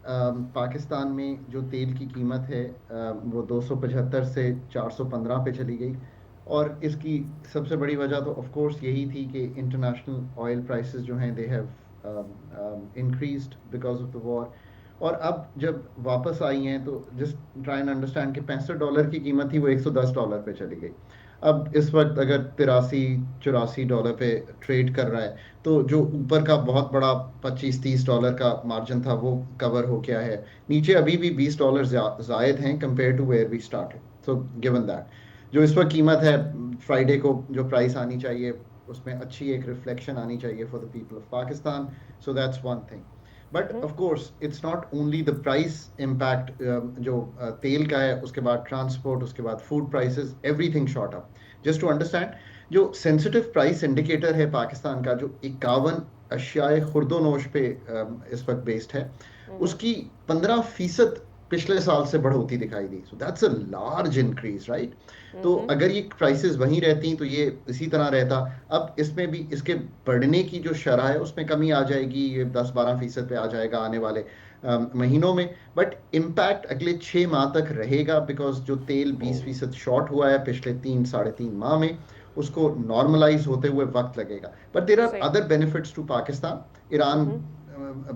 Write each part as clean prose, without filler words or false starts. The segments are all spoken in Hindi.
पाकिस्तान में जो तेल की कीमत है वो 275 से 415 पे चली गई। और इसकी सबसे बड़ी वजह तो ऑफ कोर्स यही थी कि इंटरनेशनल ऑयल प्राइसेस जो हैं they have increased because of the war. और अब जब वापस आई हैं तो जस्ट ट्राई एंड अंडरस्टैंड कि $65 की कीमत थी वो $110 पे चली गई। अब इस वक्त अगर 83-84 डॉलर पे ट्रेड कर रहा है, तो जो ऊपर का बहुत बड़ा $25-30 का मार्जिन था वो कवर हो गया है। नीचे अभी भी $20 जायद हैं compare to where we started. So given that जो इस वक्त कीमत है, फ्राइडे को जो प्राइस आनी चाहिए उसमें अच्छी एक रिफ्लेक्शन आनी चाहिए for the people of Pakistan. So that's one thing. But of course it's not only the price impact. जो तेल का है, उसके बाद ट्रांसपोर्ट, उसके बाद food prices, everything shot up. Just to understand, जो सेंसिटिव प्राइस इंडिकेटर है पाकिस्तान का, जो 51 अशियाए खुर्दोनोश पे इस वक्त बेस्ड है, उसकी 15% पिछले साल से बढ़ोतरी दिखाई दी। So that's a large increase, right? तो अगर ये प्राइसेस वहीं रहती तो ये इसी तरह रहता। अब इसमें भी इसके बढ़ने की जो शरह है उसमें कमी आ जाएगी, ये 10-12% पे आ जाएगा आने वाले महीनों में। बट इम्पैक्ट अगले 6 माह तक रहेगा, बिकॉज जो तेल 20% शॉर्ट हुआ है पिछले 3-3.5 माह में, उसको नॉर्मलाइज होते हुए वक्त लगेगा। But there are other benefits to Pakistan. Iran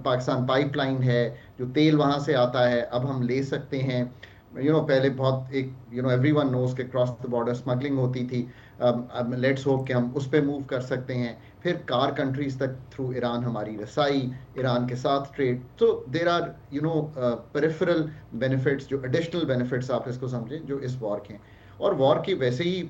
Pakistan pipeline है, जो तेल वहां से आता है अब हम ले सकते हैं। पहले बहुत एक एवरीवन नोज के क्रॉस द बॉर्डर स्मगलिंग होती थी। अब लेट्स होप कि हम उस पे मूव कर सकते हैं। फिर कार कंट्रीज तक थ्रू ईरान हमारी रसाई, ईरान के साथ trade. So there are peripheral benefits, जो एडिशनल बेनिफिट्स आप इसको समझें, जो इस वॉर के हैं। और वॉर की वैसे ही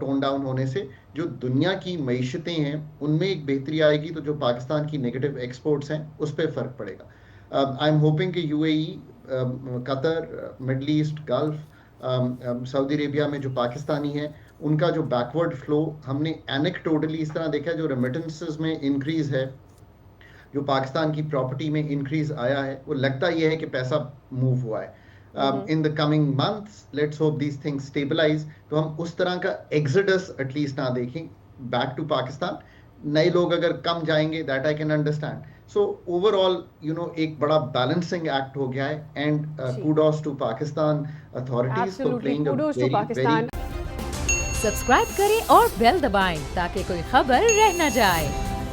टोन डाउन होने से जो दुनिया की मईशतें हैं उनमें एक बेहतरी आएगी, तो जो पाकिस्तान की नेगेटिव एक्सपोर्ट्स हैं उस पर फर्क पड़ेगा। आई एम होपिंग कि UAE, Qatar, middle east, gulf, Saudi Arabia में जो पाकिस्तानी है उनका जो बैकवर्ड फ्लो हमने एनेक्टोटली इस तरह देखा है, जो रेमिटेंसेस में इंक्रीज है, जो पाकिस्तान की प्रॉपर्टी में इंक्रीज आया है, वो लगता यह है कि पैसा मूव हुआ है। In the coming months let's hope these things stabilise, तो हम उस तरह का एग्जिडस एटलीस्ट ना देखें बैक टू पाकिस्तान। नए लोग अगर कम जाएंगे, that I can understand. So overall एक बड़ा बैलेंसिंग एक्ट हो गया है। And kudos to Pakistan authorities for playing a very very. Subscribe करें और बेल दबाएं ताकि कोई खबर रह न जाए।